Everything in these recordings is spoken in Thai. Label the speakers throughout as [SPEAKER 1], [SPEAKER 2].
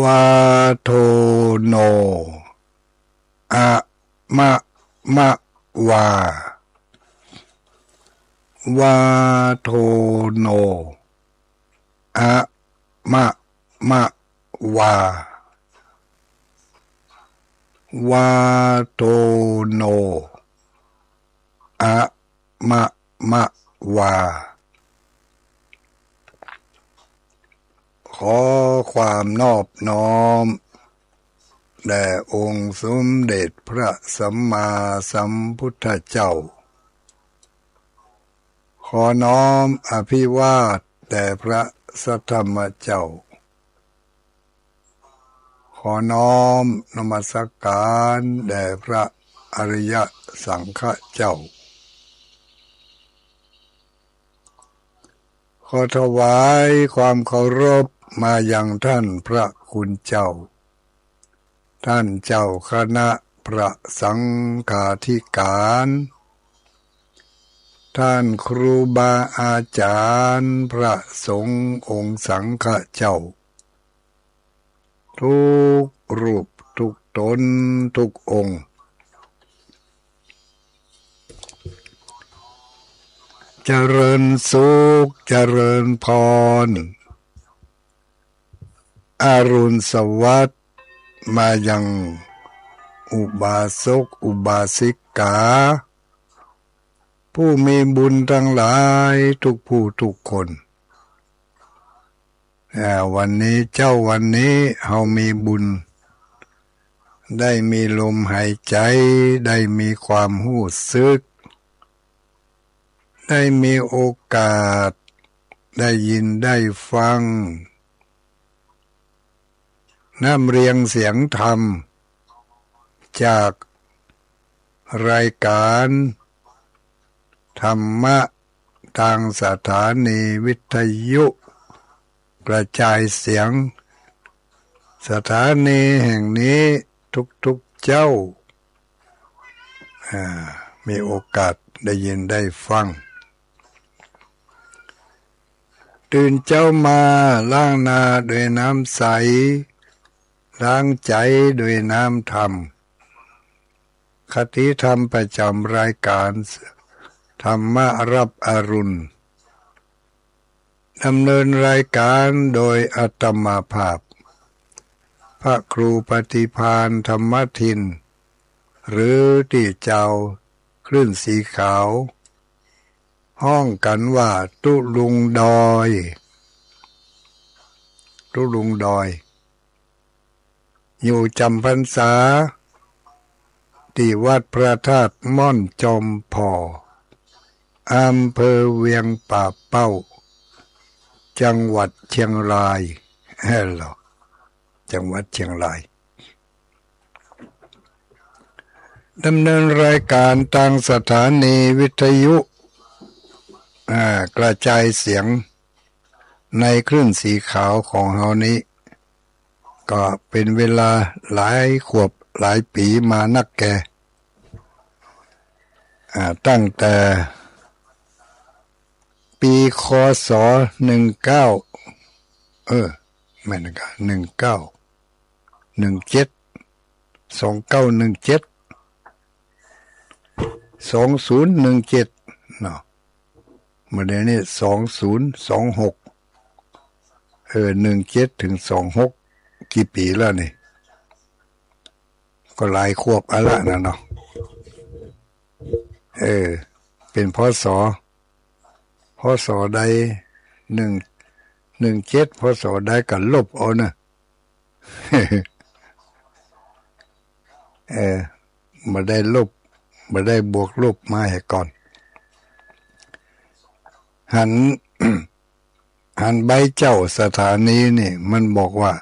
[SPEAKER 1] วาโทโนอะมะมะวาวาโทโนอะมะมะวาวาโทโนอะมะมะวาขอความนอบน้อมแด่องค์สมเด็จพระสัมมาสัมพุทธเจ้าขอน้อมอภิวาทแด่พระสัทธรรมเจ้าขอน้อมนมัสการแด่พระอริยสังฆเจ้าขอถวายความเคารพมายังท่านพระคุณเจ้าท่านเจ้าคณะพระสังฆาธิการท่านครูบาอาจารย์พระสงฆ์องค์สังฆเจ้าทุกรูปทุกตนทุกองค์เจริญสุขเจริญพรอรุณสวัสดิ์มายังอุบาสกอุบาสิกาผู้มีบุญทั้งหลายทุกผู้ทุกคนวันนี้วันนี้เรามีบุญได้มีลมหายใจได้มีความรู้สึกได้มีโอกาสได้ยินได้ฟังน้ำเรียงเสียงธรรมจากรายการธรรมะทางสถานีวิทยุกระจายเสียงสถานีแห่งนี้ทุกๆเจ้ามีโอกาสได้ยินได้ฟังตื่นเจ้ามาล้างหน้าด้วยน้ำใสล้างใจด้วยน้ำธรรมคติธรรมประจำรายการธรรมะรับอรุณดำเนินรายการโดยอาตมาภาพพระครูปฏิภาณธรรมทินหรือที่เจ้าคลื่นสีขาวห้องกันว่าตุลุงดอยอยู่จำพรรษาที่วัดพระธาตุม่อนจอมพออำเภอเวียงป่าเป้าจังหวัดเชียงรายจังหวัดเชียงรายดำเนินรายการทางสถานีวิทยุกระจายเสียงในคลื่นสีขาวของเฮานี้ก็เป็นเวลาหลายขวบหลายปีมานักแก่ตั้งแต่ปีคศไม่นะครับ1917เนาะเมื่อเดือนนี้202617ถึง26กี่ปีแล้วนี่ก็หลายขวบอะไรนะเนาะเป็นพศใด17พศใดก็ลบเอานะมาได้ลบมาได้บวกลบมาให้ก่อนหันใบเจ้าสถานีนี่มันบอกว่า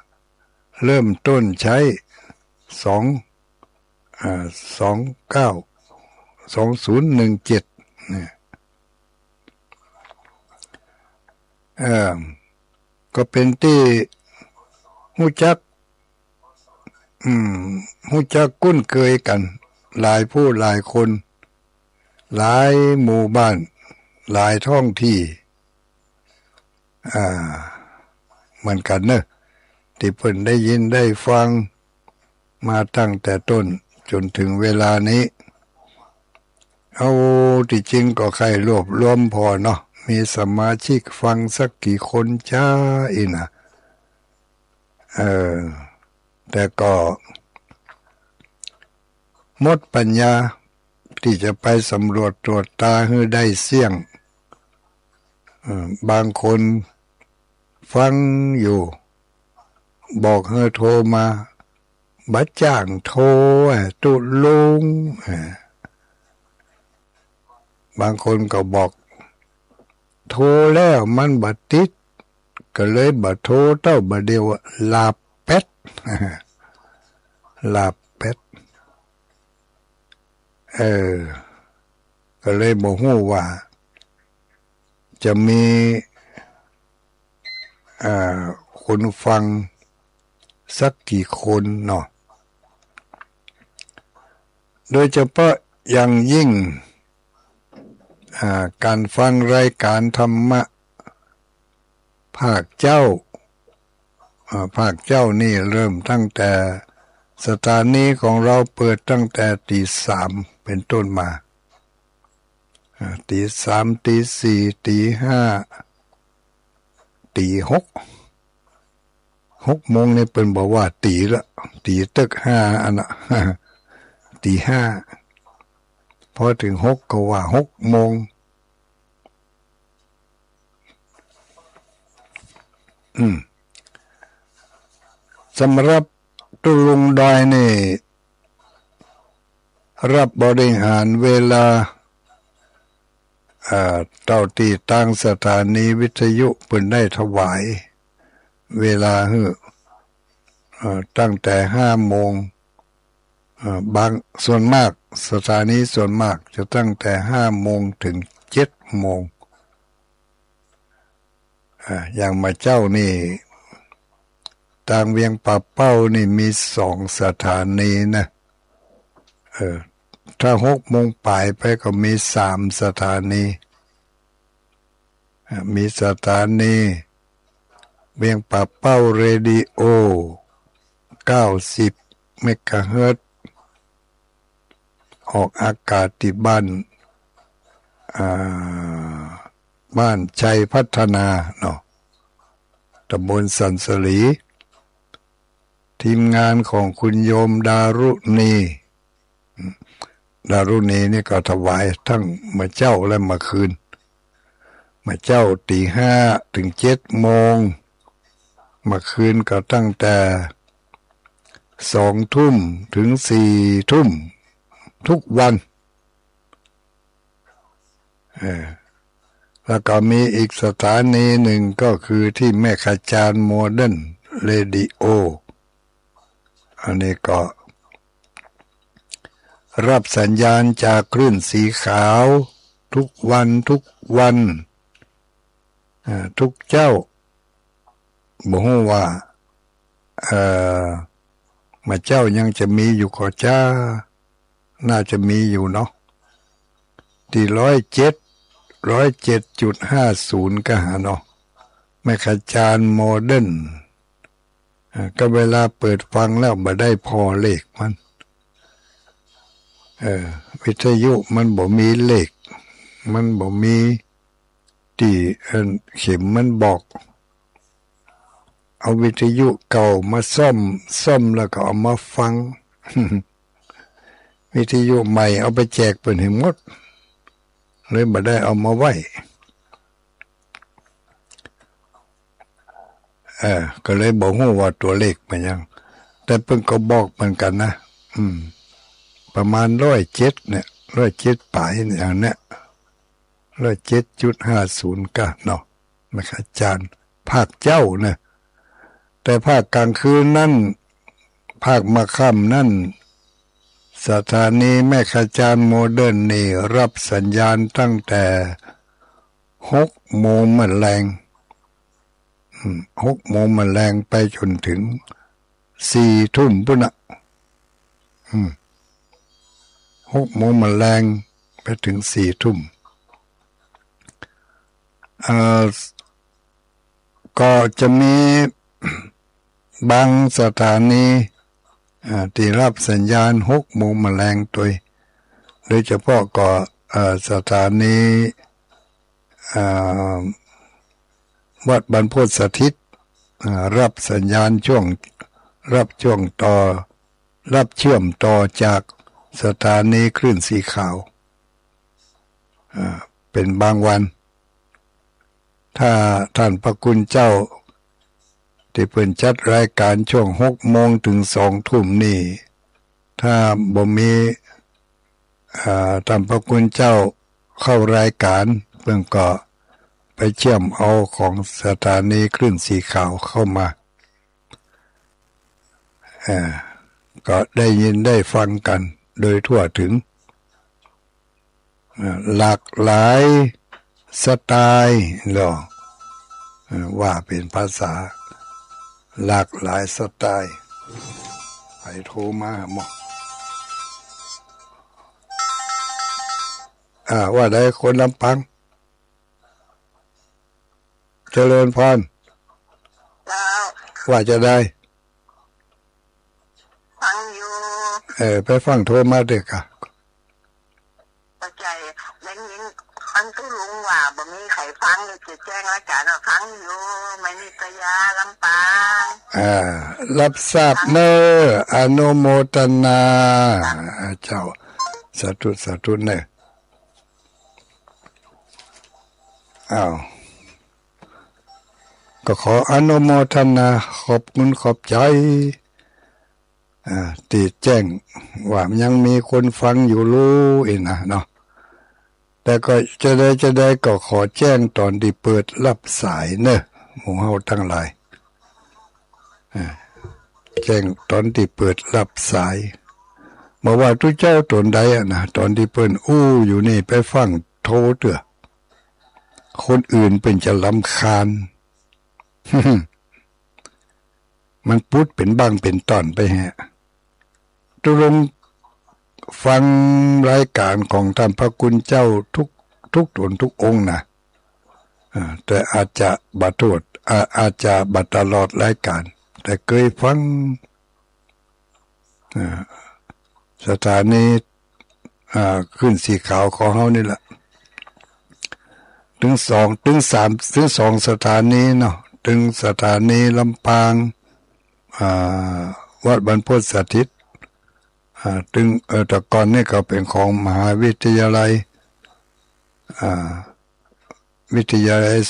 [SPEAKER 1] เริ่มต้นใช้2017เนี่ยก็เป็นที่ฮู้จักคุ้นเคยกันหลายผู้หลายคนหลายหมู่บ้านหลายท้องที่เหมือนกันเนอะ ที่เพิ่นได้ยินได้ฟังมาตั้งแต่ต้นจนถึงเวลานี้เอาที่จริงก็ใครรวบรวมพอเนาะมีสมาชิกฟังสักกี่คนจ้าอีนะแต่ก็หมดปัญญาที่จะไปสำรวจตรวจตาให้ได้เสี่ยงบางคนฟังอยู่บอกให้โทรมาบัดจ้างโทรตุลุงบางคนก็บอกโทรแล้วมันบัดติดก็เลยบัดโทรเต้าบัดเดียวลาเป็ดลาเป็ดก็เลยบอกฮู้ว่าจะมีคนฟังสักกี่คนเนาะโดยเฉพาะอย่างยิ่งการฟังรายการธรรมะภาคเจ้านี่เริ่มตั้งแต่สถานีของเราเปิดตั้งแต่ตี 3เป็นต้นมาตี 3ตี 4ตี 5ตี 6โมงนี่เป็นบอกว่าตีละตีตึก5อันน่ะตี 5พอถึง6ก็ว่า6โมงสำหรับตุลุงดอยนี่รับบริหารเวลาเต่าตีตั้งสถานีวิทยุเพิ่นได้ถวายเวลาตั้งแต่5โมงบางส่วนมากสถานีส่วนมากจะตั้งแต่5โมงถึง7โมงอย่างมาเจ้านี่ทางเวียงป่าเป้านี่มี2สถานีนะถ้า6โมงปลายไปก็มี3สถานีมีสถานีเวียงป่าเป้าเรดิโอ90เมกะเฮิรตซ์ออกอากาศที่บ้านชัยพัฒนาเนาะตำบลสันสลีทีมงานของคุณโยมดารุณีนี่ก็ถวายทั้งมาเจ้าและมาคืนมาเจ้าตี 5ถึง7โมงมาคืนก็ตั้งแต่2ทุ่มถึง4ทุ่มทุกวันแล้วก็มีอีกสถานีหนึ่งก็คือที่แม่ขจารโมเดิร์นเรดิโออันนี้ก็รับสัญญาณจากคลื่นสีขาวทุกวันทุกเจ้าบอกว่ามาเจ้ายังจะมีอยู่ก็จ้าน่าจะมีอยู่เนาะที่107.50ก็หาเนาะแม่ขจารโมเดิร์นก็เวลาเปิดฟังแล้วบ่ได้พอเลขมันวิทยุมันบ่มีเลขมันบ่มีที่เข็มมันบอกเอาวิทยุเก่ามาซ่อมแล้วก็เอามาฟัง วิทยุใหม่เอาไปแจกเพิ่นให้หมดเลยบ่ได้เอามาไว้ก็เลยบอกว่าตัวเลขมันยังแต่เพิ่นก็บอกเหมือนกันนะประมาณ107เนี่ย107ปลายอย่างเนี้ย107.50ก็เนาะแม่ขจารภาคเจ้านะแต่ภาคกลางคืนนั่นภาคมะค่ำนั่นสถานีแม่ขจารโมเดิร์นนี่รับสัญญาณตั้งแต่6โมงมื้อแลง6โมงมื้อแลงไปจนถึง4ทุ่มพุ่นน่ะ6โมงมื้อแลงไปถึง4ทุ่มก็จะมี บางสถานีที่รับสัญญาณ6 โมงแมลงตัวโดยเฉพาะก็สถานีวัดบรรพตสถิตรับสัญญาณรับช่วงต่อรับเชื่อมต่อจากสถานีคลื่นสีขาวเป็นบางวันถ้าท่านพระคุณเจ้าที่เปิ่นจัดรายการช่วง6 โมงถึง20 ทุ่มนี่ถ้าบ่มีท่านพระคุณเจ้าเข้ารายการเพิ่นก็ไปเชื่อมเอาของสถานีคลื่นสีขาวเข้ามาก็ได้ยินได้ฟังกันโดยทั่วถึงหลากหลายสไตล์หรอว่าเป็นภาษาหลากหลายสไตล์ไปโทรมาหมอว่าได้คนลำพังเจริญพรว่าจะได้
[SPEAKER 2] ฟังอยู่
[SPEAKER 1] ไปฟังโทรมาเด็กอะ
[SPEAKER 2] เข้าใจได้ยินฟังทุลุงว่าบ่มีใครฟังเลยจะแจ้งรายการว่าฟังอยู่ไม่มีตยาลำปาง
[SPEAKER 1] รับทราบเนออนุโมทนาเจ้าสาธุเนอก็ขออนุโมทนาขอบคุณขอบใจติแจ้งว่ายังมีคนฟังอยู่รู้อีกนะเนาะแต่ก็จะได้ก็ขอแจ้งตอนที่เปิดรับสายเนอะหมู่เฮาทั้งหลายแจ้งตอนที่เปิดรับสายบอกว่าทุกเจ้าตนใดนะตอนที่เปิ้นอยู่นี่ไปฟังโทรเถอะคนอื่นเป็นจะรำคาญ มันพูดเป็นบางเป็นตอนไปฮะตุลงฟังรายการของท่านพระคุณเจ้าทุกตนทุกองค์นะแต่อาจจะบัดโทษอาจจะบัดตลอดรายการแต่เคยฟังสถานีขึ้นสีขาวของเฮานี่แหละถึง2 สถานีเนาะถึงสถานีลำปางวัดบรรพตสถิตถึงแต่ก่อนนี่ก็เป็นของมหาวิทยาลัย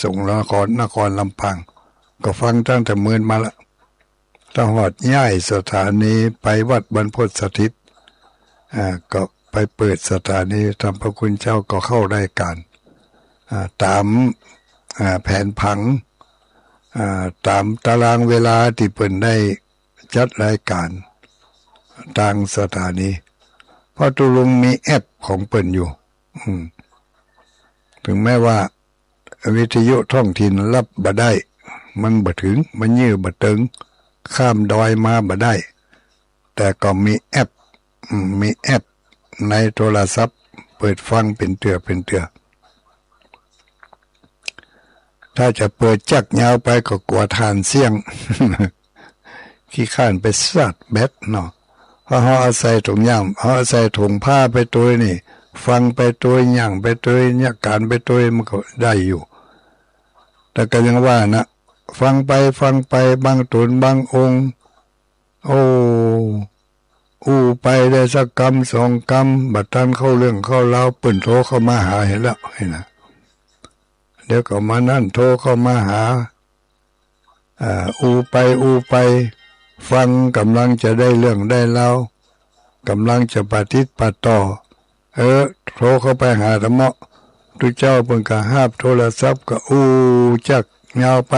[SPEAKER 1] สงฆ์นครลำปางก็ฟังตั้งแต่เมื่อมาละถ้าหอดย้ายสถานีไปวัดบรรพตสถิตก็ไปเปิดสถานีธรรมพระคุณเจ้าก็เข้ารายการตามแผนผังตามตารางเวลาที่เปิ่นได้จัดรายการทางสถานีเพราะตุลุงมีแอปของเปิ่นอยู่ถึงแม้ว่าวิทยุท้องถิ่นรับบ่ได้มันบ่ถึงมันยื้อบ่ถึงข้ามดอยมาบ่ได้แต่ก็มีแอปในโทรศัพท์เปิดฟังเป็นเตือถ้าจะเปิดจักยาวไปก็กลัวทานเสี่ยง ขี้ข้านไปสัดแบตเนาะเพราะเขาอาศัยถุงย่ำเขาอาศัยถุงผ้าไปตัวนี่ฟังไปตัวย่างไปตัวเนี่ยการไปตัวมันก็ได้อยู่แต่ก็ยังว่านะฟังไปบางตนบางองค์ไปได้สักกำ2 กำบัดทันเข้าเรื่องเข้าราวเปิ่นโทรเข้ามาหาเห็นแล้วเห็นนะเดี๋ยวก็มานั่นโทรเข้ามาหาไปฟังกำลังจะได้เรื่องได้เล่ากำลังจะปฏิบัติต่อโทรเข้าไปหาธรรมะทุกเจ้าเพิ่นก็หาบโทรศัพท์ก็จักยาวไป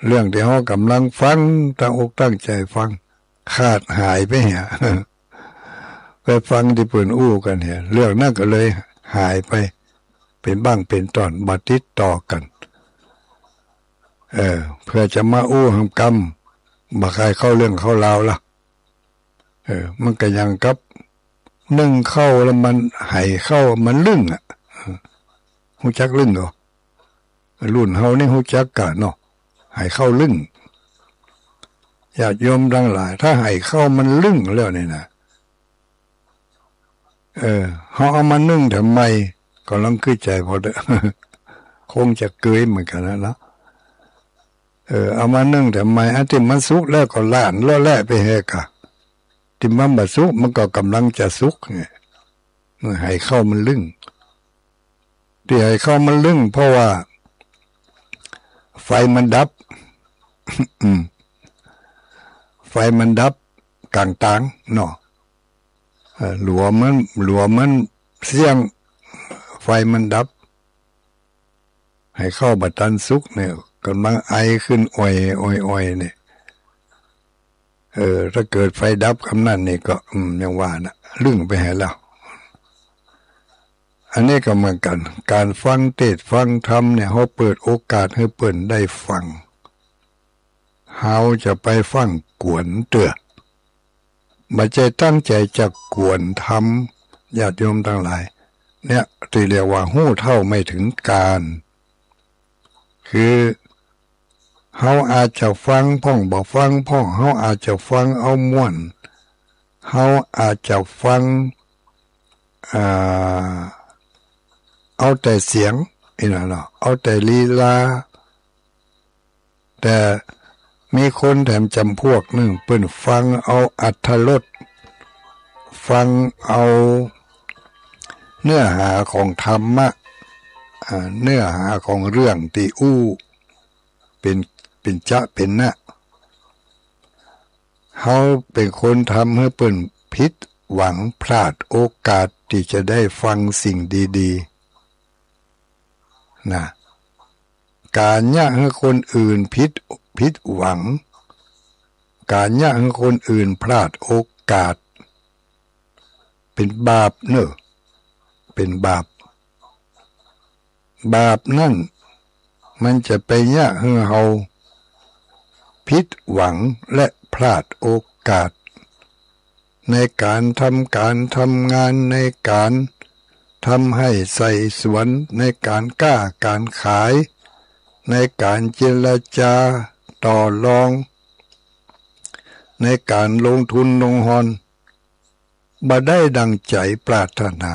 [SPEAKER 1] เรื่องที่เฮากำลังฟังตั้งอกตั้งใจฟังขาดหายไปเหี่ย ไปฟังที่เพิ่นกันเหี่ยเรื่องนั้นก็เลยหายไปเป็นบ้างเป็นตอนบัดติดต่อกันเพื่อจะมาหำกรรมบ่ใครเข้าเรื่องเข้าราวล่ะมันก็ยังกับนึ่งเข้าแล้วมันไหเข้ามันลึ่งฮู้จักลึ่งเหรอรุ่นเฮานี่ฮู้จักกะเนาะ ให้เข้าลึ่งญาติโยมทั้งหลายถ้าให้เข้ามันลึ่งแล้วเนี่ยนะเขาเอามานึ่งทำไมก็ลองคิดใจพอเด้อ คงจะเกยเหมือนกันนะเอามานึ่งทำไมอันที่มันสุกแล้วก็ล้านล้อแล่ไปเฮกะที่มันบะสุกมันก็กำลังจะสุกไงให้เข้ามันลึ่งที่ให้เข้ามันลึ่งเพราะว่าไฟมันดับ ไฟมันดับกลางตางเนาะหลัวมันเสียงไฟมันดับให้เข้าบัดตันสุกเนี่ยกำลังไอขึ้นอ่อยเนี่ยถ้าเกิดไฟดับคำนั้นนี่ก็ยังว่านะลึ่งไปให้แล้วอันนี้ก็เหมือนกันการฟังเทศน์ฟังธรรมเนี่ยเขาเปิดโอกาสให้เปิ้นได้ฟังเขาจะไปฟังกวนเตื้อบัดใจตั้งใจจะกวนธรรมญาติโยมทั้งหลายเนี่ยที่เรียกว่าหู้เท่าไม่ถึงการคือเขาอาจจะฟังพ่องบอกฟังพ่องเขาอาจจะฟังเอาม่วนเขาอาจจะฟังเอาแต่เสียงนี่แหละเนาะเอาแต่ลีลาแต่มีคนแถมจำพวกหนึ่งเปิ้นฟังเอาอรรถรสฟังเอาเนื้อหาของธรรมะเนื้อหาของเรื่องที่เป็นจะเป็นนะเขาเป็นคนทำให้เปิ้นผิดหวังพลาดโอกาสที่จะได้ฟังสิ่งดีๆนะการยะให้คนอื่นผิดหวังการยะให้คนอื่นพลาดโอกาสเป็นบาปเนอะเป็นบาปนั่นมันจะไปยะให้เฮาผิดหวังและพลาดโอกาสในการทำงานในการทำให้ใส่สวนในการกล้าการขายในการเจรจาต่อรองในการลงทุนลงหอนบ่ได้ดังใจปรารถนา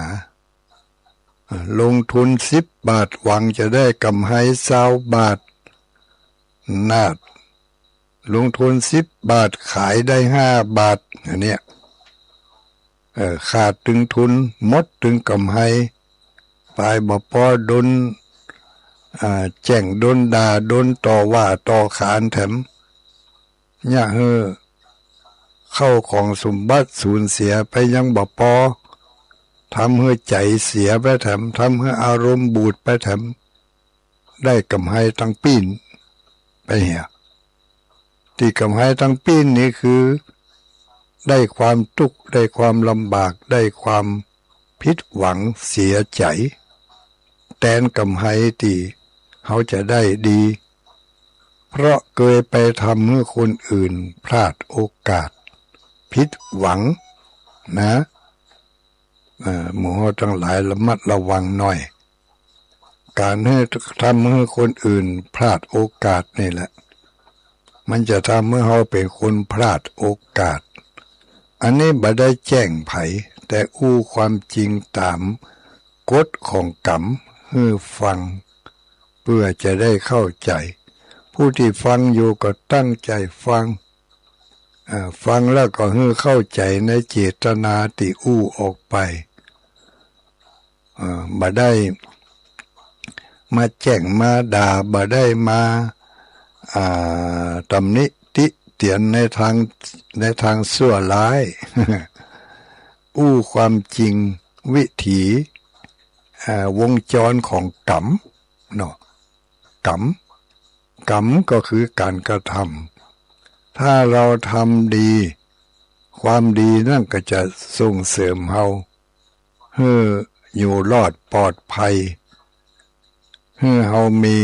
[SPEAKER 1] ลงทุน10 บาทหวังจะได้กำไร20 บาทนาดลงทุน10 บาทขายได้5 บาทอันเนี้ยขาดตึงทุนหมดตึงกำไรไปบ่พอดนแจ้งดนด่าดนต่อว่าต่อขานแถมเนี่ยเข้าของสมบัติสูญเสียไปยังบ่พอทำให้ใจเสียไปแถมทำให้อารมณ์บูดไปแถมได้กำไรตั้งปีนไปเหี่ยที่กำไรตั้งปีนนี้คือได้ความทุกข์ได้ความลำบากได้ความผิดหวังเสียใจแทนกำไรที่เขาจะได้ดีเพราะเคยไปทำให้คนอื่นพลาดโอกาสผิดหวังนะหมู่ทั้งหลายระมัดระวังหน่อยการให้ทำให้คนอื่นพลาดโอกาสนี่แหละมันจะทำให้เขาเป็นคนพลาดโอกาสอันนี้บ่ได้แจ้งไผแต่อู้ความจริงตามกฎของกรรมให้ฟังเพื่อจะได้เข้าใจผู้ที่ฟังอยู่ก็ตั้งใจฟังฟังแล้วก็ให้เข้าใจในเจตนาที่อู้ออกไปบ่ได้มาแจ้งมาด่าบ่ได้มาตำหนิติเตียนในทางชั่วร้าย อู้ความจริงวิถีวงจรของกรรมเนาะกรรมก็คือการกระทำถ้าเราทำดีความดีนั่นก็จะส่งเสริมเฮาให้อยู่รอดปลอดภัยให้เฮามี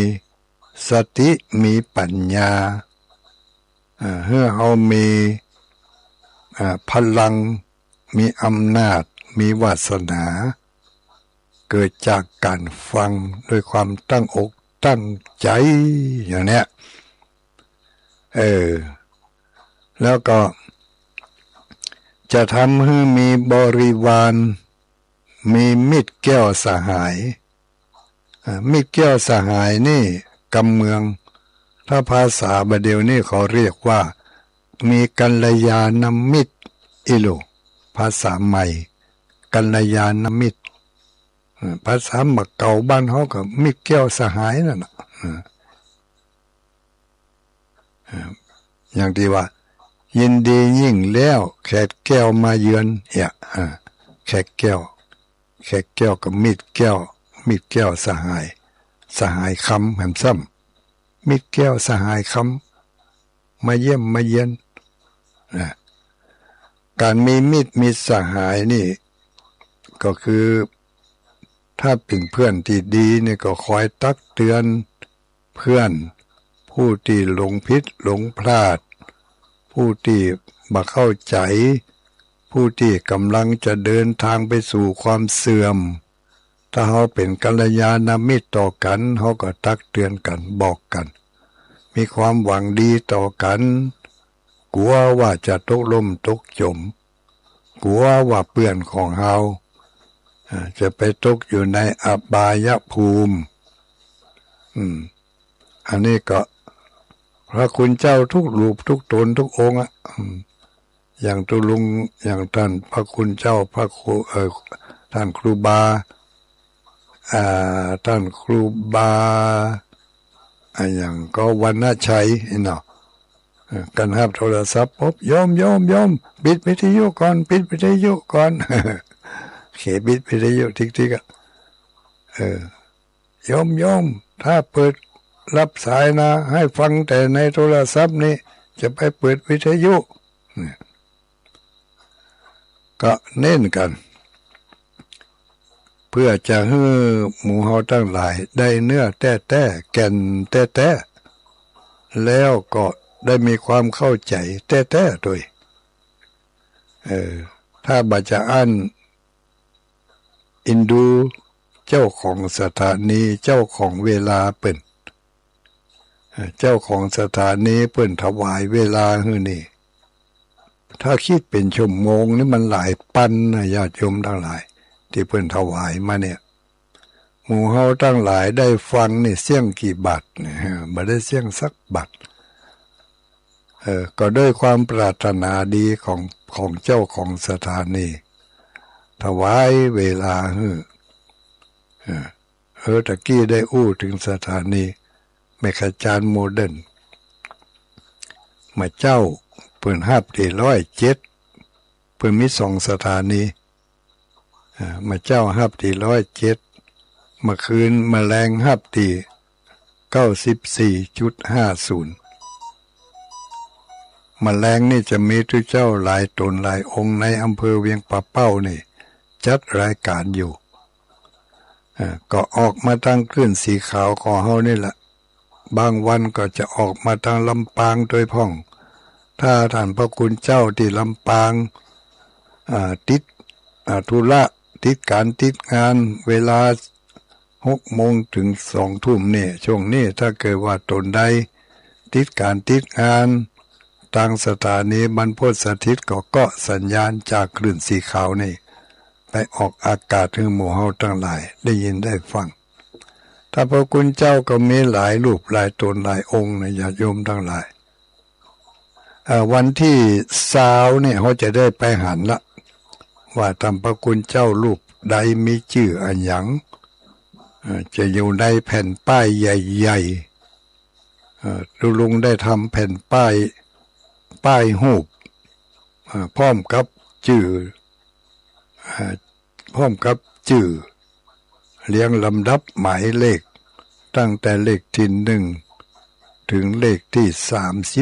[SPEAKER 1] สติมีปัญญาให้เฮามีพลังมีอำนาจมีวาสนาเกิดจากการฟังด้วยความตั้งอกตั้งใจอย่างเนี้ย เออแล้วก็จะทำให้มีบริวารมีมิตรแก้วสหายมิตรแก้วสหายนี่กำเมืองถ้าภาษาบาเดียวนี่เขาเรียกว่ามีกัลยาณมิตรอิโลภาษาใหม่กัลยาณมิตรภาษาหมักเก่าบ้านเขาก็มิตรแก้วสหายนั่นนะอย่างที่ว่ายินดียิ่งแล้วแขกแก้วมาเยือนแขกแก้วกับมิตรแก้วสหายคำแหมซ้ำมิตรแก้วสหายคำมาเยี่ยมมาเยือนการมีมิตรมีสหายนี่ก็คือถ้าเป็นเพื่อนที่ดีนี่ก็คอยตักเตือนเพื่อนผู้ที่หลงผิดหลงพลาดผู้ที่บ่เข้าใจผู้ที่กำลังจะเดินทางไปสู่ความเสื่อมถ้าเขาเป็นกัลยาณมิตรต่อกันเขาก็ตักเตือนกันบอกกันมีความหวังดีต่อกันกลัวว่าจะตกล่มตกจมกลัวว่าเพื่อนของเราจะไปตกอยู่ในอบายภูมิอันนี้ก็พระคุณเจ้าทุกรูปทุกตนทุกองค์อย่างตุลุงอย่างท่านพระคุณเจ้าพระครูท่านครูบาท่านครูบาอย่างก็วรรณชัยเนาะกันครับโทรศัพท์ปุ๊บโยมปิดวิทยุก่อนปิดวิทยุก่อนเขบิดวิทยุทิกๆโยมถ้าเปิดรับสายนะให้ฟังแต่ในโทรศัพท์นี่จะไปเปิดวิทยุก็เน้นกันเพื่อจะให้หมู่เฮาทั้งหลายได้เนื้อแท้แก่นแท้แล้วก็ได้มีความเข้าใจแท้ด้วยถ้าบัจะอ่านอินดูเจ้าของสถานีเจ้าของเวลาเปิ้นเจ้าของสถานีเปิ้นถวายเวลาฮื้อนี่ถ้าคิดเป็นชั่วโมงนี่มันหลายปันนะญาติโยมทั้งหลายที่เปิ้นถวายมาเนี่ยหมู่เฮาทั้งหลายได้ฟังนี่เสียงกี่บาทเนี่ยบ่ได้เสียงสักบาทก็ด้วยความปรารถนาดีของเจ้าของสถานีถวายเวลาตะกี้ได้อู้ถึงสถานีแม่ขจารย์โมเดิร์นมาเจ้าเพิ่นฮับที่107เพิ่นมี2สถานีมาเจ้าฮับที่107มาคืนมาแรงฮับที่94.50มาแรงนี่จะมีทุกเจ้าหลายตนหลายองค์ในอำเภอเวียงป่าเป้านี่จัดรายการอยู่ก็ออกมาทางคลื่นสีขาวของเฮานี่แหละบางวันก็จะออกมาทางลำปางโดยพ่องถ้าท่านพระคุณเจ้าที่ลำปางติดธุระติดการติดงานเวลา6 โมงถึง2 ทุ่มนี่ช่วงนี้ถ้าเกิดว่าตนใดติดการติดงานทางสถานีบรรพตสถิตก็สัญญาณจากคลื่นสีขาวนี่ไปออกอากาศถึงหมู่เฮาทั้งหลายได้ยินได้ฟังถ้าพระคุณเจ้าก็มีหลายรูปหลายตนหลายองค์นะญาติโยมทั้งหลายวันที่20เนี่ยเขาจะได้ไปหันละว่าทำพระคุณเจ้ารูปใดมีชื่ออันหยังจะอยู่ในแผ่นป้ายใหญ่ๆลุงได้ทำแผ่นป้ายรูปพร้อมกับชื่อเรียงลำดับหมายเลขตั้งแต่เลขที่1ถึงเลขที่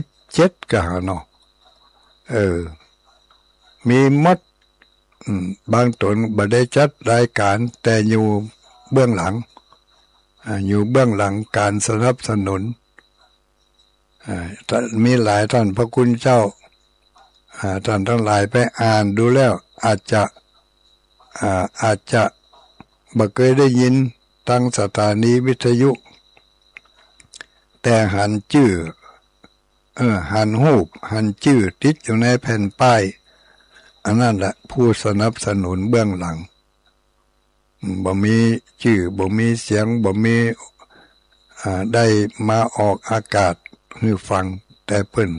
[SPEAKER 1] 37ก็หาเนาะมีหมดบางตนบ่ได้จัดรายการแต่อยู่เบื้องหลังการสนับสนุนมีหลายท่านพระคุณเจ้าท่านทั้งหลายไปอ่านดูแล้วอาจจะบ่เคยได้ยินทางสถานีวิทยุแต่หันชื่อ หันหูปหันชื่อติดอยู่ในแผ่นป้ายอันนั้นแหละผู้สนับสนุนเบื้องหลังบ่มีชื่อบ่มีเสียงบ่มีได้มาออกอากาศให้ฟังแต่เพิ่น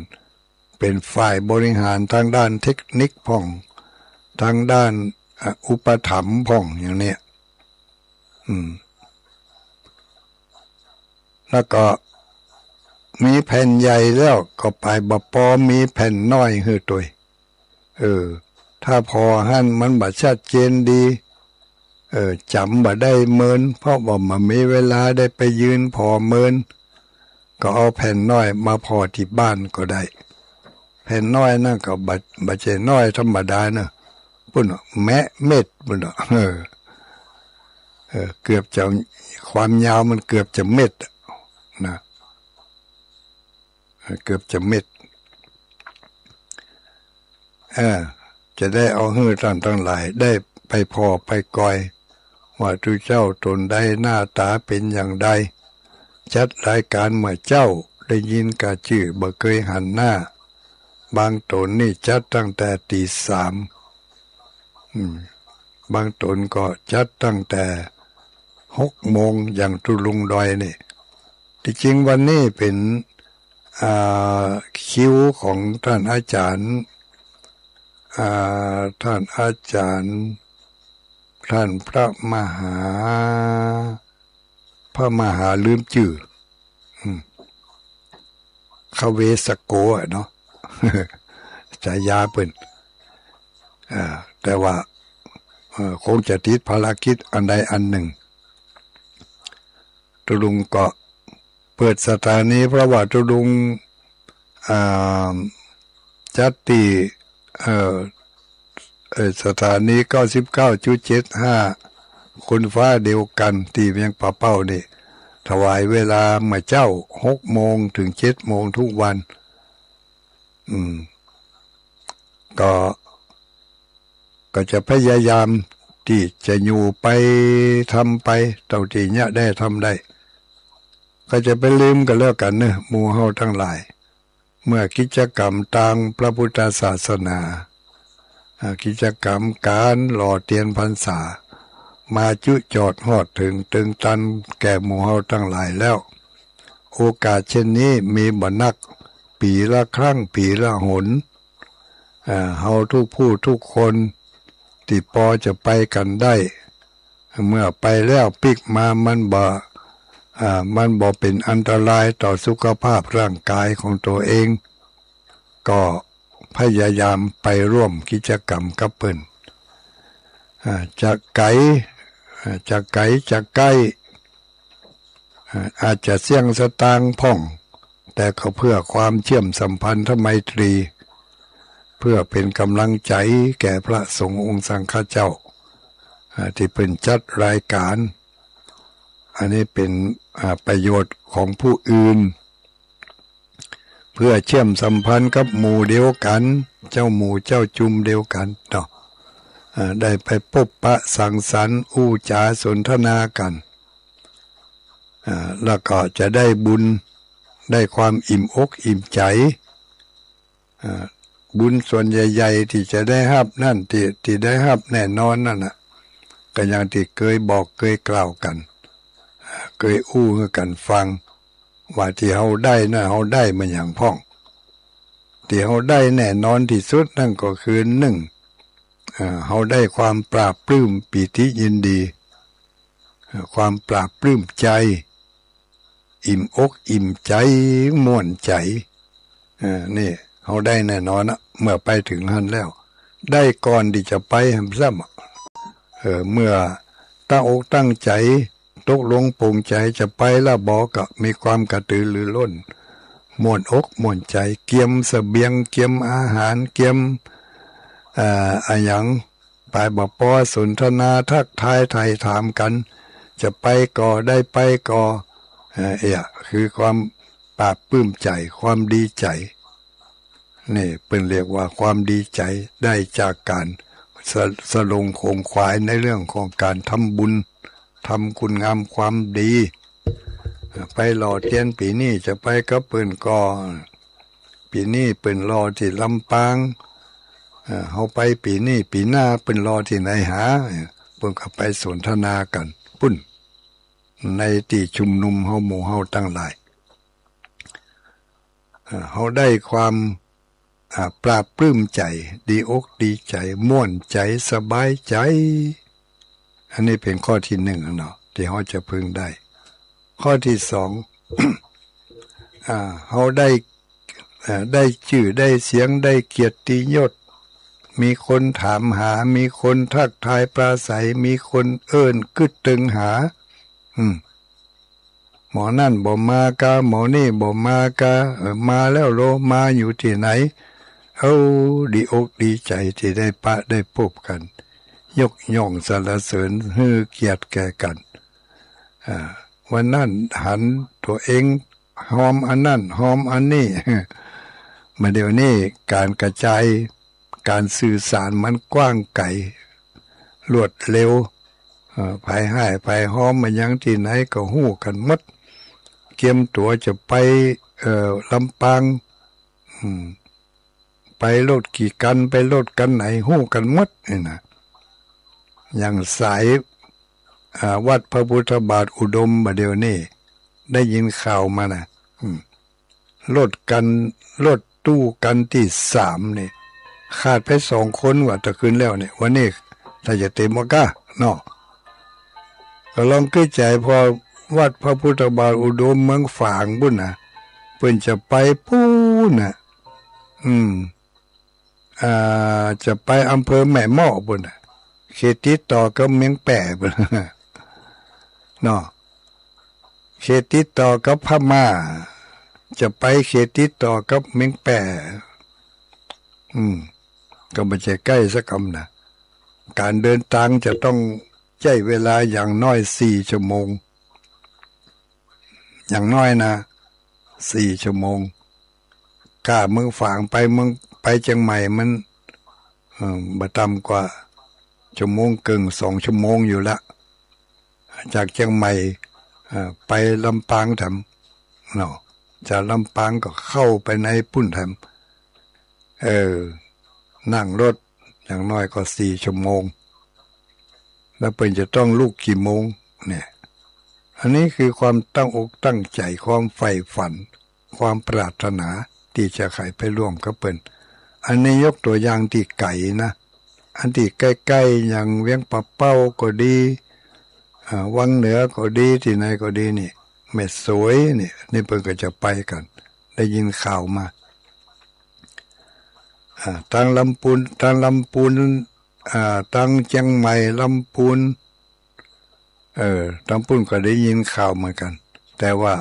[SPEAKER 1] เป็นฝ่ายบริหารทางด้านเทคนิคพ่องทางด้านอุปถัมภ์พ่องอย่างเนี้ยแล้วก็มีแผ่นใหญ่แล้วก็ไปบ่พอมีแผ่นน้อยคือตัวถ้าพอหั่นมันบ่ชัดเจนดีจำบ่ได้เมินเพราะว่ามันมีเวลาได้ไปยืนพอเมินก็เอาแผ่นน้อยมาพอที่บ้านก็ได้แผ่นน้อยนั่นก็บ่ใช่น้อยธรรมดานะปุ่นแมะเม็ดปุ่นเกือบจะความยาวมันเกือบจะเม็ดนะเกือบจะเม็ดจะได้เอาหื้อท่านทั้งหลายได้ไปพอไปกอยว่าทุเจ้าตนใดหน้าตาเป็นอย่างใดจัดรายการเมื่อเจ้าได้ยินกะชื่อบ่เคยหันหน้าบางตนนี่จัดตั้งแต่ตี 3บางตนก็จัดตั้งแต่6 โมงอย่างตุลุงดอยนี่ที่จริงวันนี้เป็นคิวของท่านอาจารย์ท่านอาจารย์ท่านพระมหาลืมชื่อคเวสโกเนาะฉายาเปิ้นแต่ว่าคงจะติดภารกิจอันใดอันหนึ่งตุลุงก็เปิดสถานีเพราะว่าตุลุงจัดที่สถานี 99.75 คนฟ้าเดียวกันที่เวียงป่าเป้านี่ถวายเวลาเมื่อเจ้า6 โมงถึง 7 โมงทุกวันก็จะพยายามที่จะอยู่ไปทำไปเท่าที่เนี่ยได้ทำได้ก็จะไปลืมกันแล้วกันเนอะหมู่เฮาทั้งหลายเมื่อกิจกรรมทางพระพุทธศาสนากิจกรรมการหล่อเทียนพรรษามาจุจอดฮอดถึงตึงตันแก่หมู่เฮาทั้งหลายแล้วโอกาสเช่นนี้มีบ่นักปีละครั้งปีละหนเฮาทุกผู้ทุกคนที่พอจะไปกันได้เมื่อไปแล้วปิกมามันบ่เป็นอันตรายต่อสุขภาพร่างกายของตัวเองก็พยายามไปร่วมกิจกรรมกับเพิ่นจะไกลจะใกล้อาจจะเสี่ยงสตางค์พ่องแต่ก็เพื่อความเชื่อมสัมพันธไมตรีเพื่อเป็นกำลังใจแก่พระสงฆ์องค์สังฆเจ้าที่เป็นจัดรายการอันนี้เป็นประโยชน์ของผู้อื่นเพื่อเชื่อมสัมพันธ์กับหมู่เดียวกันเจ้าหมู่เจ้าจุมเดียวกันเนาะได้ไปพบปะสังสรรค์อู้จาสนทนากันแล้วก็จะได้บุญได้ความอิ่มอกอิ่มใจบุญส่วนใหญ่ๆที่จะได้รับนั่นที่ได้รับแน่นอนนั่นน่ะก็อย่างที่เคยบอกเคยกล่าวกันเคยอู้ให้กันฟังว่าที่เฮาได้น่ะเฮาได้มาอย่างพ่องที่เฮาได้แน่นอนที่สุดนั่นก็คือเฮาได้ความปราบปลื้มปิติยินดีความปราบปลื้มใจอิ่มอกอิ่มใจม่วนใจนี่เฮาได้แน่นอนนะเมื่อไปถึงหั่นแล้วได้ก่อนที่จะไปหั่นซ้ำเมื่อตั้งอกตั้งใจตกลงปลงใจจะไปแล้วบอกก็มีความกระตือรือร้นม่วนอกม่วนใจเกียมเสบียงเกียมอาหารเกียมอะหยังไปบ่พอสนทนาทักทายไถ่ถามกันจะไปก่อได้ไปก่อคือความปราบปลื้มใจความดีใจนี่เป็นเรียกว่าความดีใจได้จากการสลงโคมควายในเรื่องของการทำบุญทำคุณงามความดีไปหล่อเทียนปีนี้จะไปกับเปิ้นก็ ปีนี้เป็นรอที่ลำปางเฮาไปปีนี้ปีหน้าเป็นรอที่ไหนหาเพิ่นก็ไปสนทนากันปุ้นในที่ชุมนุมเฮาหมู่เฮาตั้งหลายเฮาได้ความปราบปลื้มใจดีอกดีใจม่วนใจสบายใจอันนี้เป็นข้อที่หนึ่งเนาะที่เฮาจะพึงได้ข้อที่สอง เฮาได้ชื่อได้เสียงได้เกียรติยศมีคนถามหามีคนทักทายปราศัยมีคนเอิ้นกึดตึงหาหมอนั่นบ่มากะหมอนี่บ่มากะมาแล้วโลมาอยู่ที่ไหนเอาดีอกดีใจที่ได้ปะได้พบกันยกย่องสรรเสริญฮือเกียรติแก่กันวันนั้นหันตัวเองหอมอันนั้นหอมอันนี้มาเดี๋ยวนี้การกระจายการสื่อสารมันกว้างไกลรวดเร็วไปให้ไปหอมมายังที่ไหนก็ฮู้กันหมดเตรียมตัวจะไปลำปางไปรถกี่กันไปรถกันไหนฮู้กันหมดนี่นะอย่างสายวัดพระพุทธบาทอุดมมาเดี๋ยวนี้ได้ยินข่าวมานะรถตู้กันที่3นี่ขาดไป2 คนว่าจะขึ้นแล้วเนี่ยวันนี้ถ้าจะเต็มว่าก็เนาะก็ลองคิดใจพอวัดพระพุทธบาทอุดมเมืองฝางบุญนะเพิ่นจะไปปู้น่ะจะไปอำเภอแม่ม้อบุญน่ะเขตติดต่อกับเมืองแป่บุญเนาะเขตติดต่อกับพม่าจะไปเขตติดต่อกับเมืองแป่ก็ไม่ใช่ใกล้สักคำนะการเดินทางจะต้องใช้เวลาอย่างน้อย4 ชั่วโมงอย่างน้อยนะ4 ชั่วโมงก้าเมืองฝางไปเมืองไปเชียงใหม่มันบ่ต่ำกว่าชั่วโมงครึ่ง2 ชั่วโมงอยู่ละจากเชียงใหม่ไปลำปางทำเนาะจากลำปางก็เข้าไปในปุ่นทำนั่งรถอย่างน้อยก็4 ชั่วโมงแล้วเป็นจะต้องลุกกี่โมงเนี่ยอันนี้คือความตั้งอกตั้งใจความใฝ่ฝันความปรารถนาที่จะไขไปร่วมกับเปิ้นอันนี้ยกตัวอย่างที่ไก่นะอันที่ใกล้ๆอย่างเวียงปะเป้าก็ดีวังเหนือก็ดีที่ไหนก็ดีนี่แม่สวยนี่เพิ่นก็จะไปกันได้ยินข่าวมาทางลำพูนทางเชียงใหม่ลำพูนลำพูนก็ได้ยินข่าวเหมือนกันแต่ว่า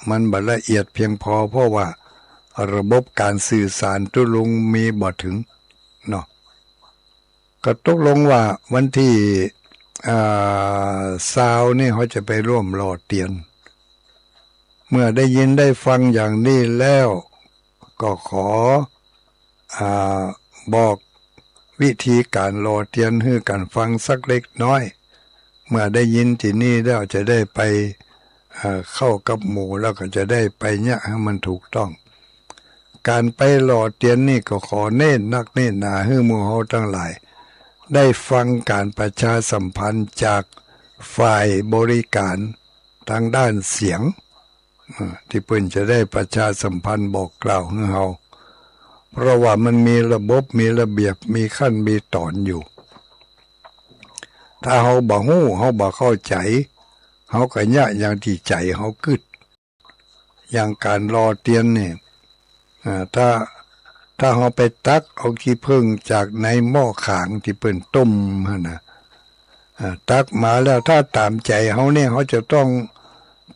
[SPEAKER 1] มันบ่ละเอียดเพียงพอเพราะว่าระบบการสื่อสารตุลุงมีบ่ถึงเนาะก็ตกลงว่าวันที่20นี่เขาจะไปร่วมรอเตียนเมื่อได้ยินได้ฟังอย่างนี้แล้วก็ขอบอกวิธีการรอเตียนให้กันฟังสักเล็กน้อยเมื่อได้ยินที่นี่แล้วจะได้ไปเข้ากับหมู่แล้วก็จะได้ไปเนี่ยให้มันถูกต้องการไปรอเตียนนี่ก็ขอเน้นนักเน้นหนาให้หมู่เฮาทั้งหลายได้ฟังการประชาสัมพันธ์จากฝ่ายบริการทางด้านเสียงที่เพิ่นจะได้ประชาสัมพันธ์บอกกล่าวให้เฮาเพราะว่ามันมีระบบมีระเบียบมีขั้นมีตอนอยู่ถ้าเฮาบ่ฮู้เฮาบ่เข้าใจเฮาก็ยะอย่างที่ใจเฮากึดอย่างการรอเตียนนี่ถ้าเฮาไปตักเอาขี้ผึ้งจากในหม้อขางที่เปิ้นต้มหั่นน่ะตักมาแล้วถ้าตามใจเฮาเนี่ยเฮาจะต้อง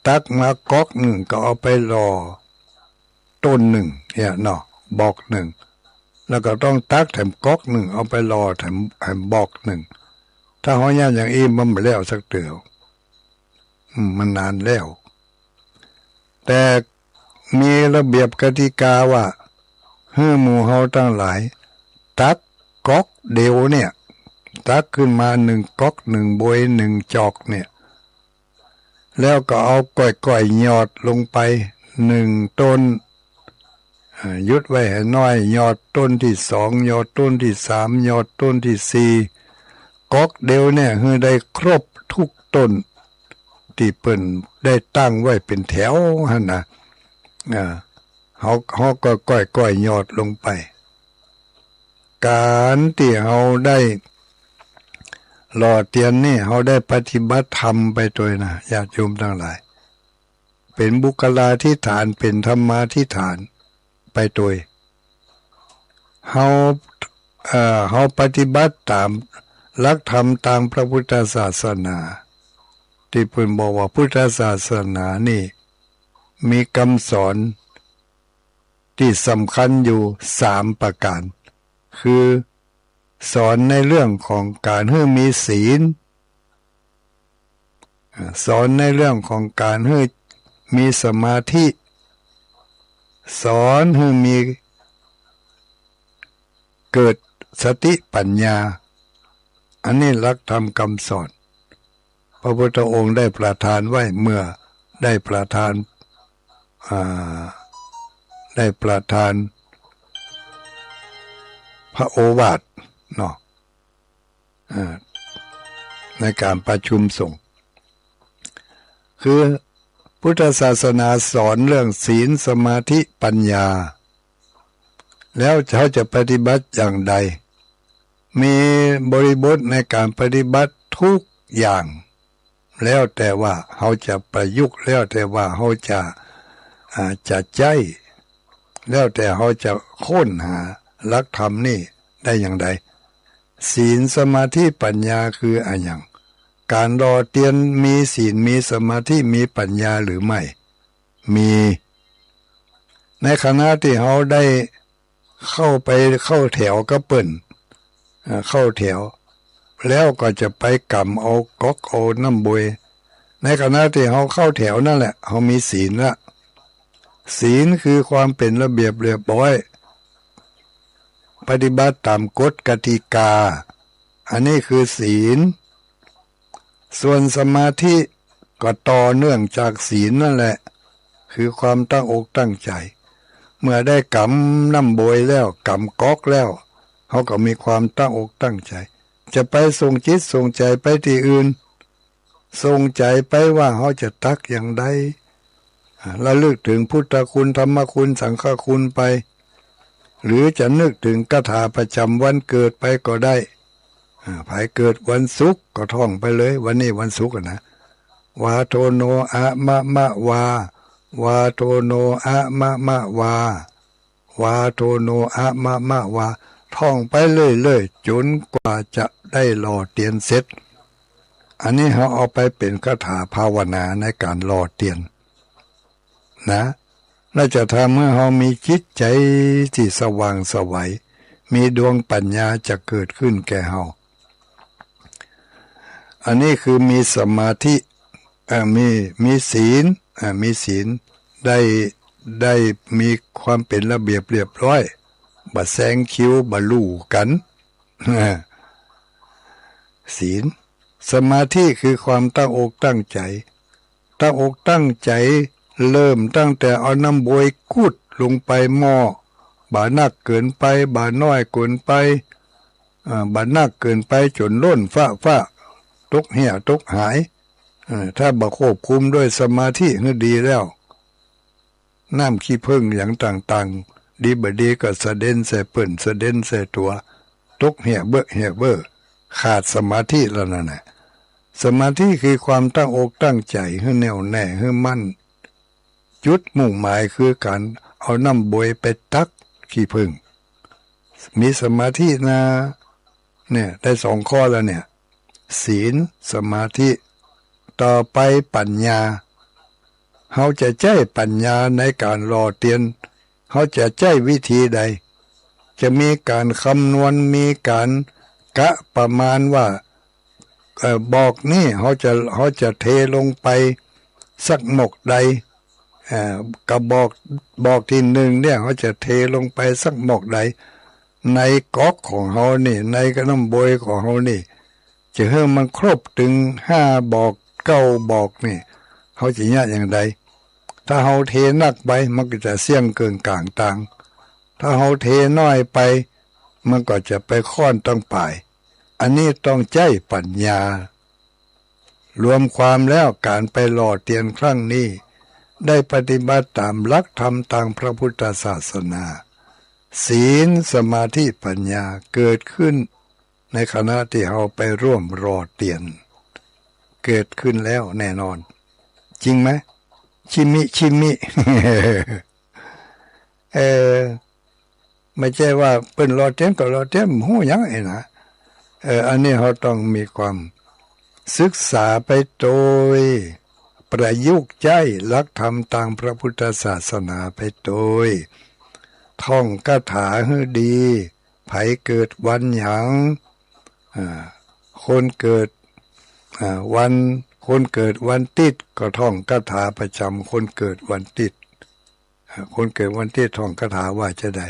[SPEAKER 1] ตักมาก๊อกหนึ่งก็เอาไปรอต้นหนึ่งเนี่ยเนาะบอกหนึ่งแล้วก็ต้องตักแถมก๊อกหนึ่งเอาไปรอแถมบอกหนึ่งถ้าเฮาย่านอย่างอี้มันบ่แล้วสักเตือมันนานแล้วแต่มีระเบียบกติกาว่าให้หมู่เฮาทั้งหลายตักก๊อกเดียวเนี่ยตักขึ้นมา1 ก๊อก1 บวย1 จอกเนี่ยแล้วก็เอาก้อยๆหยอดลงไป1 ต้น ยุดไว้ให้น้อยยอดต้นที่สองยอดต้นที่สามยอดต้นที่สี่ก๊อกเดียวเนี่ยคือได้ครบทุกต้นที่เปิ้นได้ตั้งไว้เป็นแถวหั่นน่ะเขาก็ก้อยยอดลงไปการที่เขาได้หล่อเตียนนี่เขาได้ปฏิบัติธรรมไปตัวนะญาติโยมทั้งหลายเป็นบุคลาธิฐานเป็นธรรมาธิฐานไปตัวเขาปฏิบัติตามหลักธรรมตามพระพุทธศาสนาที่เพิ่นบอกว่าพุทธศาสนานี่มีคำสอนที่สำคัญอยู่3ประการคือสอนในเรื่องของการให้มีศีลสอนในเรื่องของการให้มีสมาธิสอนให้มีเกิดสติปัญญาอันนี้หลักธรรมคำสอนพระพุทธองค์ได้ประทานไว้เมื่อได้ประทานพระโอวาทเนาะในการประชุมสงฆ์คือพุทธศาสนาสอนเรื่องศีลสมาธิปัญญาแล้วเขาจะปฏิบัติอย่างใดมีบริบทในการปฏิบัติทุกอย่างแล้วแต่ว่าเขาจะประยุกต์แล้วแต่ว่าเขาจะใจแล้วแต่เขาจะค้นหาหลักธรรมนี่ได้อย่างใดศีลสมาธิปัญญาคืออะไรอย่างการรอเตียนมีศีลมีสมาธิมีปัญญาหรือไม่มีในขณะที่เขาได้เข้าแถวก็เปิ่นเข้าแถวแล้วก็จะไปกำเอาก๊อกเอาน้ำบวยในขณะที่เขาเข้าแถวนั่นแหละเขามีศีลละศีลคือความเป็นระเบียบเรียบร้อยปฏิบัติตามกฎกติกาอันนี้คือศีลส่วนสมาธิก็ต่อเนื่องจากศีลนั่นแหละคือความตั้งอกตั้งใจเมื่อได้กำน้ำบวยแล้วกำก๊อกแล้วเขาก็มีความตั้งอกตั้งใจจะไปส่งจิตส่งใจไปที่อื่นส่งใจไปว่าเขาจะตักอย่างใดระลึกถึงพุทธคุณธรรมคุณสังฆคุณไปหรือจะนึกถึงคาถาประจำวันเกิดไปก็ได้ภายเกิดวันศุกร์ก็ท่องไปเลยวันนี้วันศุกร์นะวาโทโนอะมะมะวาวาโทโนอะมะมะวาวาโทโนอะมะมะวาท่องไปเรื่อยๆจนกว่าจะได้หล่อเตียนเสร็จอันนี้เขาเอาไปเป็นคาถาภาวนาในการหล่อเตียนนะและจะทำให้เรามีจิตใจที่สว่างไสวมีดวงปัญญาจะเกิดขึ้นแก่เราอันนี้คือมีสมาธิมีศีลมีศีลได้มีความเป็นระเบียบเรียบร้อยบ่แซงคิวบ่ลู่กันศีลสมาธิคือความตั้งอกตั้งใจตั้งอกตั้งใจเริ่มตั้งแต่เอาน้ำบวยกุดลงไปหม้อบานักเกินไปบาน้อยเกินไปบานักเกินไปจนล้นฟ้าตกเหี่ยตกหายถ้าบ่ควบคุมด้วยสมาธิให้ดีแล้วน้ำขี้ผึ้งอย่างต่างๆดีบ่ดีก็สะเด็นใส่เปิ่นสะเด็นใส่ตัวตกเหี่ยเบ้อขาดสมาธิแล้วนั่นแหละสมาธิคือความตั้งอกตั้งใจให้แน่วแน่ให้มั่นจุดมุ่งหมายคือการเอาน้ำบวยไปตักขี้ผึ้งมีสมาธินะเนี่ยได้2ข้อแล้วเนี่ยศีลสมาธิต่อไปปัญญาเขาจะใช้ปัญญาในการรอเตียนเขาจะใช้วิธีใดจะมีการคำนวณมีการกะประมาณว่าบอกนี่เขาจะเทลงไปสักหมกใดก็บอกที่หนึ่งเนี่ยเขาจะเทลงไปสักหมกใดในก๊อกของเขานี่ในกระน้ำบวยของเขานี่จะให้มันครบถึง5บอก9บอกนี่เขาจะยากอย่างใดถ้าเขาเทนักไปมันก็จะเสี่ยงเกินกลางต่าง ถ้าเฮาเทน้อยไปมันก็จะไปค้อนต้องป่ายอันนี้ต้องใจปัญญารวมความแล้วการไปหล่อเตียนครั้งนี้ได้ปฏิบัติตามหลักธรรมทางพระพุทธศาสนาศีลสมาธิปัญญาเกิดขึ้นในขณะที่เราไปร่วมรอเตียนเกิดขึ้นแล้วแน่นอนจริงไหมชิมิ เออไม่ใช่ว่าเป็นรอเตียนก็รอเตียนหูยังไงนะอันนี้เราต้องมีความศึกษาไปโดยประยุกต์ใจหลักธรรมทางพระพุทธศาสนาไปโดยท่องคาถาให้ดีไผเกิดวันหยังคนเกิดวันคนเกิดวันติดก็ท่องคาถาประจำคนเกิดวันติดคนเกิดวันติดท่องคาถาว่าจะได้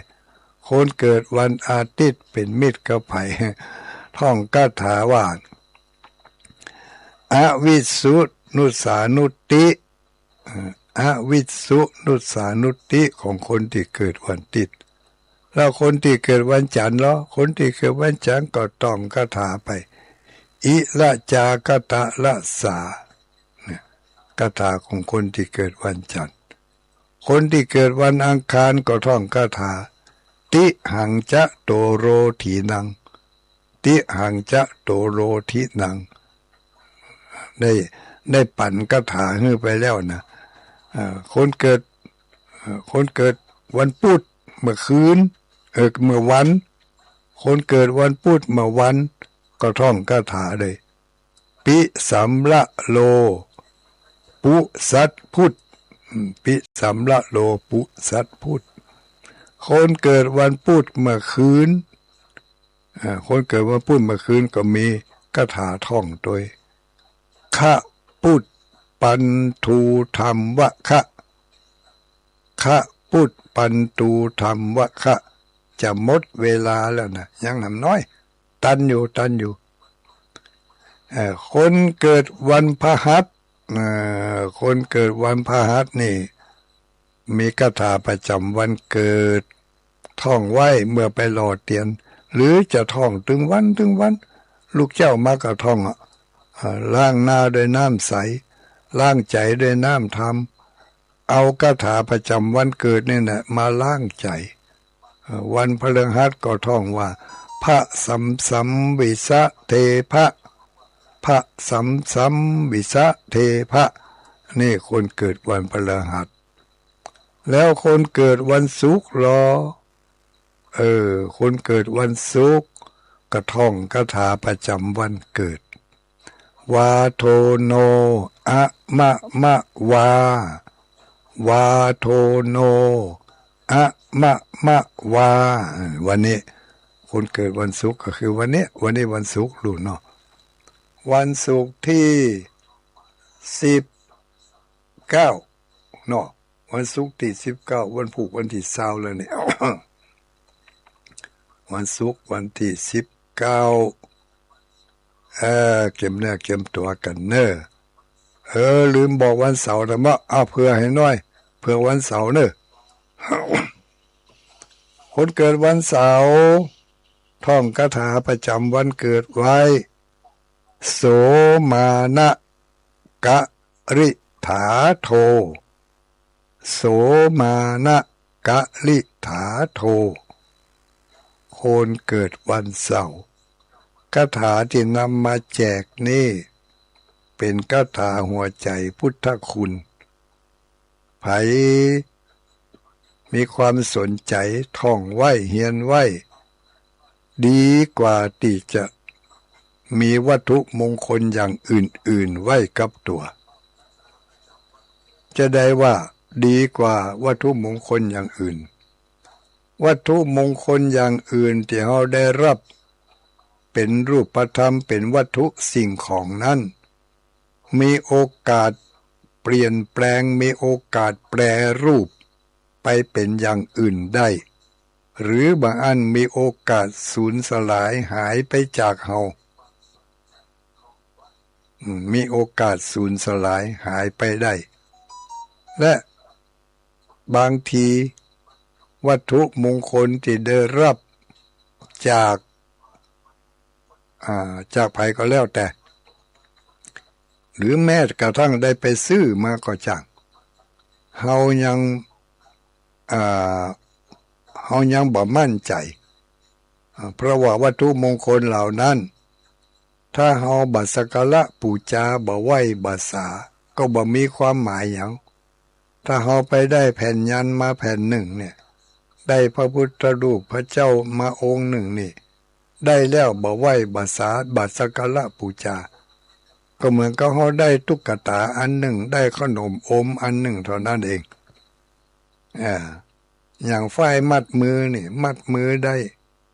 [SPEAKER 1] คนเกิดวันอาทิตย์เป็นมิตรกับไผท่องคาถาว่าอวิสุนุสานุติอวิสุนุสานุติของคนที่เกิดวันติดแล้วคนที่เกิดวันจันทร์เหรอคนที่เกิดวันจันทร์ก็ต้องคาถาไปอิละจากตะละสาเนี่ยคาถาของคนที่เกิดวันจันทร์คนที่เกิดวันอังคารก็ท่องคาถาติหังจะโตโรถีนังติหังจะโตโรถีนังได้ปั่นคาถาให้ไปแล้วนะคนเกิดวันพุธเมื่อคืนเมื่อวันคนเกิดวันพุธเมื่อวันก็ท่องคาถาเลยปิสัมละโลปุสัตพุทธปิสัมละโลปุสัตพุทธคนเกิดวันพุธเมื่อคืนคนเกิดวันพุธเมื่อคืนก็มีคาถาท่องโดยคะพุทธปันทูธรรมวะคะพุทธปันทูธรรมวะคะจะหมดเวลาแล้วนะยังทำน้อยตันอยู่คนเกิดวันพฤหัสคนเกิดวันพฤหัสนี่มีคาถาประจำวันเกิดท่องไว้เมื่อไปหล่อเตียนหรือจะท่องถึงวันลูกเจ้ามาก็ท่องล้างหน้าด้วยน้ำใสล้างใจด้วยน้ำธรรมเอาคาถาประจำวันเกิดนี่แหละมาล้างใจวันพฤหัสก็ท่องว่าพระสัมวิสะเทพะพระสัมวิสะเทพะนี่คนเกิดวันพฤหัสแล้วคนเกิดวันศุกร์รอคนเกิดวันศุกร์ก็ท่องคาถาประจำวันเกิดวาโทโนอะมะวาวาโทโนอะมะวาวันนี้คนเกิดวันศุกร์ก็คือวันนี้วันศุกร์รู้เนาะวันศุกร์ที่19เนาะวันศุกร์ที่19วันผูกวันที่20แล้วเนี่ย วันศุกร์วันที่19เก็บเนื้อเก็บตัวกันเนอะลืมบอกวันเสาร์แต่ว่าเพื่อให้น้อยเพื่อวันเสาร์เนอะ คนเกิดวันเสาร์ท่องคาถาประจำวันเกิดไว้โสมานะกะริถาโทโสมานะกะริถาโทคนเกิดวันเสาร์คาถาที่นำมาแจกนี่เป็นคาถาหัวใจพุทธคุณไผมีความสนใจท่องไว้เฮียนไว้ดีกว่าที่จะมีวัตถุมงคลอย่างอื่นๆไว้กับตัวจะได้ว่าดีกว่าวัตถุมงคลอย่างอื่นวัตถุมงคลอย่างอื่นที่เราได้รับเป็นรูปธรรมเป็นวัตถุสิ่งของนั้นมีโอกาสเปลี่ยนแปลงมีโอกาสแปรรูปไปเป็นอย่างอื่นได้หรือบางอันมีโอกาสสูญสลายหายไปจากเฮามีโอกาสสูญสลายหายไปได้และบางที วัตถุมงคลที่ได้รับจากจากภัยก็แล้วแต่หรือแม้กระทั่งได้ไปซื้อมาก็จังเฮายังเฮายังบ่มั่นใจเพราะว่าวัตถุมงคลเหล่านั้นถ้าเฮาบ่สักการะบูชาบ่ไหว้บ่สาก็บ่มีความหมายหยังถ้าเฮาไปได้แผ่นยันมาแผ่นหนึ่งเนี่ยได้พระพุทธรูปพระเจ้ามาองค์หนึ่งนี่ได้แล้วบ่ไหว้บ่สาบ่สักการะบูชาก็เหมือนกับเฮาได้ตุ๊กตาอันหนึ่งได้ขนมอมอันหนึ่งเท่านั้นเองอย่างฝ้ายมัดมือนี่มัดมือได้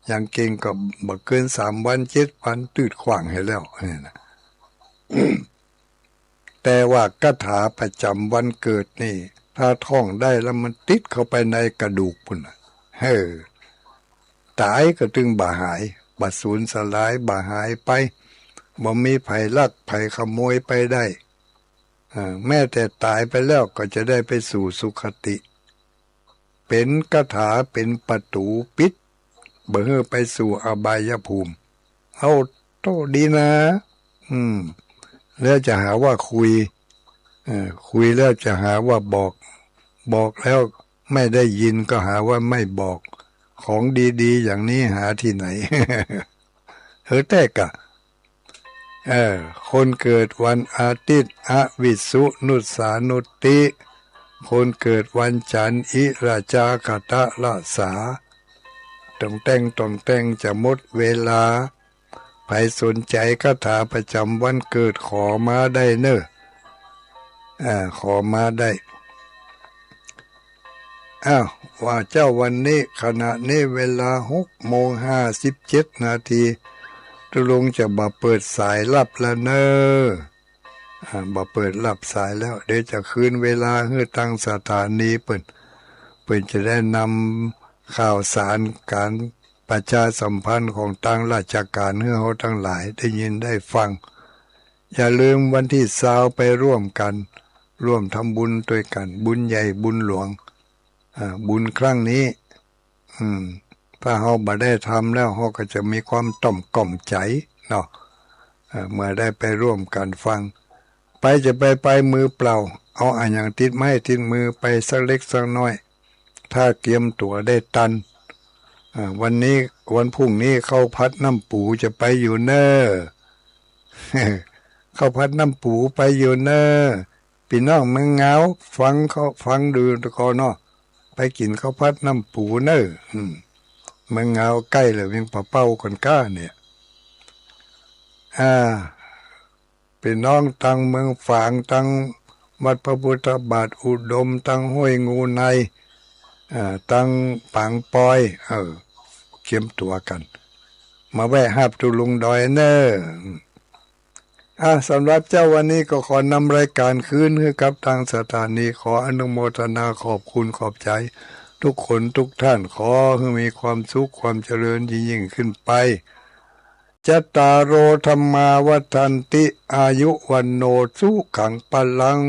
[SPEAKER 1] อย่างเก่งก็บ่เกิน3 วัน7 วันตืดขว้างให้แล้วนี่นะ แต่ว่าคาถาประจำวันเกิดนี่ถ้าท่องได้แล้วมันติดเข้าไปในกระดูกพุ่นตายก็ถึงบ่หายบ่สูญสลายบ่หายไปบ่มีภัยลักภัยขโมยไปได้แม้แต่ตายไปแล้วก็จะได้ไปสู่สุคติเป็นคาถาเป็นประตูปิดบ่ให้ไปสู่อบายภูมิเอาโตดีนะแล้วจะหาว่าคุยแล้วจะหาว่าบอกแล้วไม่ได้ยินก็หาว่าไม่บอกของดีๆอย่างนี้หาที่ไหน แต่กะคนเกิดวันอาทิตย์อวิสุนุสานุติคนเกิดวันจันทร์อิราชาคตะละสาต้องแต่งจะหมดเวลาใครสนใจคาถาประจำวันเกิดขอมาได้เนอะขอมาได้ว่าเจ้าวันนี้ขณะนี้เวลา6:57 นาทีตุลงจะบ่เปิดสายรับแล้วเนอะบ่เปิดรับสายแล้วเดี๋ยวจะคืนเวลาให้ตั้งสถานีเปิ้นจะได้นำข่าวสารการประชาสัมพันธ์ของทางราชการให้เฮาทั้งหลายได้ยินได้ฟังอย่าลืมวันที่20ไปร่วมกันร่วมทำบุญด้วยกันบุญใหญ่บุญหลวงบุญครั้งนี้ถ้าเฮาบ่ได้ทำแล้วเฮาก็จะมีความต่อมก่อมใจเนาะเมื่อได้ไปร่วมกันฟังไปจะไปมือเปล่าเอาอันอย่างติดไม้ติดมือไปสักเล็กสักน้อยถ้าเตรียมตัวได้ตันวันนี้วันพรุ่งนี้เข้าพัดน้ำปูจะไปอยู่เนอ เข้าพัดน้ำปูไปอยู่เนอพี่น้องเมืองเงาฟังดูตะกอเนาะไปกินข้าวพัดน้ำปูเนอเมืองเงาใกล้เลยเวียงปะเป้าคนก้าเนี่ยพี่น้องตังเมืองฝางตังวัดพระพุทธบาทอุดมตังห้วยงูในตังปางปอยเขียมตัวกันมาแวะหับตุลุงดอยเนอสำหรับเจ้าวันนี้ก็ขอนำรายการคืนให้กับทางสถานีขออนุโมทนาขอบคุณขอบใจทุกคนทุกท่านขอให้มีความสุขความเจริญยิ่งขึ้นไปจัตตารโอธรรมาวัฏันติอายุวันโนสุขังพลัง